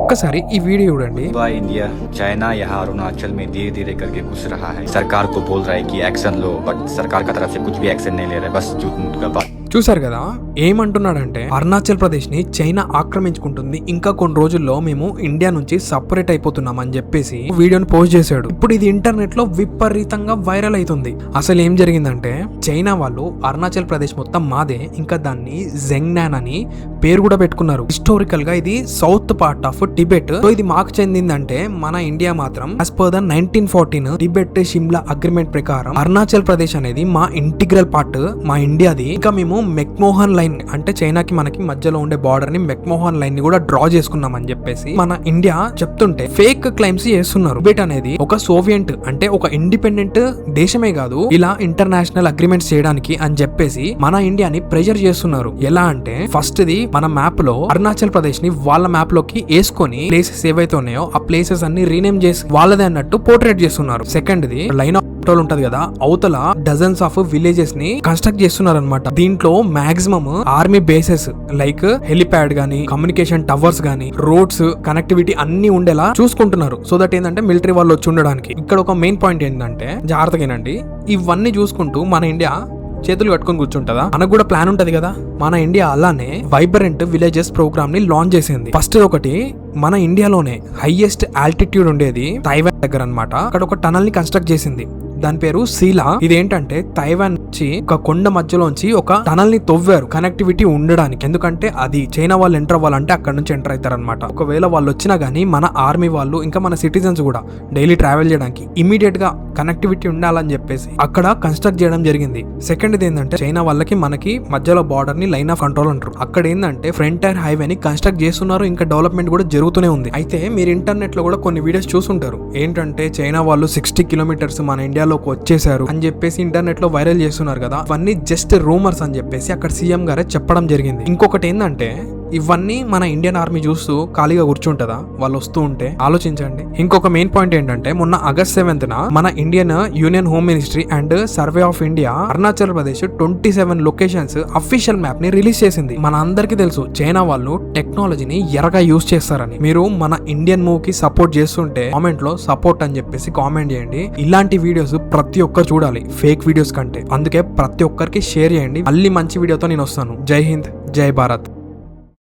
ఒక్కసారి ఈ వీడియో చూడండి. इंडिया चाइना यहाँ अरुणाचल में धीरे धीरे करके घुस रहा है. सरकार को बोल रहा है कि एक्शन लो, बट सरकार का तरफ से कुछ भी एक्शन नहीं ले रहा है, बस झूठ मूठ का बात. చూసారు కదా ఏమంటున్నాడంటే అరుణాచల్ ప్రదేశ్ ని చైనా ఆక్రమించుకుంటుంది, ఇంకా కొన్ని రోజుల్లో మేము ఇండియా నుంచి సపరేట్ అయిపోతున్నాం అని చెప్పేసి వీడియోని పోస్ట్ చేశాడు. ఇప్పుడు ఇది ఇంటర్నెట్ లో విపరీతంగా వైరల్ అవుతుంది. అసలు ఏం జరిగిందంటే చైనా వాళ్ళు అరుణాచల్ ప్రదేశ్ మొత్తం మాదే, ఇంకా దాన్ని జెంగ్నాన్ అని పేరు కూడా పెట్టుకున్నారు. హిస్టారికల్ గా ఇది south part of Tibet. So ఇది మాకు చెందిందంటే మన ఇండియా మాత్రం as per the 1914 Tibet Shimla agreement ప్రకారం అరుణాచల్ ప్రదేశ్ అనేది మా ఇంటిగ్రల్ పార్ట్, మా ఇండియాది. ఇంకా మేము మెక్మోహన్ లైన్ అంటే చైనాకి మనకి మధ్యలో ఉండే బార్డర్ ని మెక్మోహన్ లైన్ ని కూడా డ్రా చేసుకున్నాం అని చెప్పేసి మన ఇండియా చెప్తుంటే ఫేక్ క్లైమ్స్ చేస్తున్నారు. టిబెట్ అనేది ఒక సోవియట్ అంటే ఒక ఇండిపెండెంట్ దేశమే కాదు, ఇలా ఇంటర్నేషనల్ అగ్రిమెంట్స్ చేయడానికి అని చెప్పేసి మన ఇండియాని ప్రెషర్ చేస్తున్నారు. ఎలా అంటే ఫస్ట్ ది మన మ్యాప్ లో అరుణాచల్ ప్రదేశ్ ని వాళ్ళ మ్యాప్ లోకి వేసుకొని ప్లేసెస్ ఏవైతే ఉన్నాయో ఆ ప్లేసెస్ అన్ని రీనేమ్ చేసి వాళ్ళదే అన్నట్టు పోర్ట్రేట్ చేస్తున్నారు. సెకండ్ ది లైన్ ఆఫ్ ఉంటది కదా, అవతల డజన్స్ ఆఫ్ విలేజెస్ ని కన్స్ట్రక్ట్ చేస్తున్నారు అనమాట. దీంట్లో maximum army bases like helipad గానీ, కమ్యూనికేషన్ టవర్స్ గానీ, రోడ్స్ కనెక్టివిటీ అన్ని ఉండేలా చూసుకుంటున్నారు. సో దట్ ఏంటంటే మిలిటరీ వాళ్ళు వచ్చి ఉండడానికి. ఇక్కడ ఒక మెయిన్ పాయింట్ ఏంటంటే జాగ్రత్తగానండి, ఇవన్నీ చూసుకుంటూ మన ఇండియా చేతులు కట్టుకొని కూర్చుంటదా? మనకు కూడా ప్లాన్ ఉంటది కదా. మన ఇండియా అలానే వైబ్రెంట్ విలేజెస్ ప్రోగ్రామ్ ని లాంచ్ చేసింది. ఫస్ట్ ఒకటి మన ఇండియాలోనే హైయెస్ట్ ఆల్టిట్యూడ్ ఉండేది తైవాన్ దగ్గర అన్నమాట. అక్కడ ఒక టనల్ ని కన్స్ట్రక్ట్ చేసింది, దాని పేరు సీలా. ఇదేంటంటే తైవాన్ నుంచి ఒక కొండ మధ్యలోంచి ఒక టనల్ ని తవ్వారు కనెక్టివిటీ ఉండడానికి. ఎందుకంటే అది చైనా వాళ్ళు ఎంటర్ అవ్వాలంటే అక్కడ నుంచి ఎంటర్ అవుతారు అనమాట. ఒకవేళ వాళ్ళు వచ్చినా గానీ మన ఆర్మీ వాళ్ళు ఇంకా మన సిటిజన్స్ కూడా డైలీ ట్రావెల్ చేయడానికి ఇమీడియట్ గా కనెక్టివిటీ ఉండాలని చెప్పేసి అక్కడ కన్స్ట్రక్ట్ చేయడం జరిగింది. సెకండ్ ఏంటంటే చైనా వాళ్ళకి మనకి మధ్యలో బార్డర్ ని లైన్ ఆఫ్ కంట్రోల్ అంటారు. అక్కడ ఏంటంటే ఫ్రంటియర్ హైవే ని కన్స్ట్రక్ట్ చేస్తున్నారు, ఇంకా డెవలప్మెంట్ కూడా జరుగుతూనే ఉంది. అయితే మీరు ఇంటర్నెట్ లో కూడా కొన్ని వీడియోస్ చూసుంటారు, ఏంటంటే చైనా వాళ్ళు 60 కిలోమీటర్స్ మన ఇండియాలోకి వచ్చేసారు అని చెప్పేసి ఇంటర్నెట్ లో వైరల్ చేస్తున్నారు కదా. ఇవన్నీ జస్ట్ రూమర్స్ అని చెప్పేసి అక్కడ సీఎం గారే చెప్పడం జరిగింది. ఇంకొకటి ఏంటంటే ఇవన్నీ మన ఇండియన్ ఆర్మీ చూస్తూ ఖాళీగా కూర్చుంటదా? వాళ్ళు వస్తూ ఉంటే ఆలోచించండి. ఇంకొక మెయిన్ పాయింట్ ఏంటంటే మొన్న August 7th మన Indian union home ministry and survey of India Arunachal Pradesh 27 locations official map ని రిలీజ్ చేసింది. మన అందరికీ తెలుసు చైనా వాళ్ళు టెక్నాలజీని ఎరగా యూజ్ చేస్తారని. మీరు మన ఇండియన్ మూవ్ కి సపోర్ట్ చేస్తుంటే కామెంట్ లో సపోర్ట్ అని చెప్పేసి కామెంట్ చేయండి. ఇలాంటి వీడియోస్ ప్రతి ఒక్కరు చూడాలి ఫేక్ వీడియోస్ కంటే. అందుకే ప్రతి ఒక్కరికి షేర్ చేయండి. మళ్ళీ మంచి వీడియోతో నేను వస్తాను. జై హింద్, జై భారత్.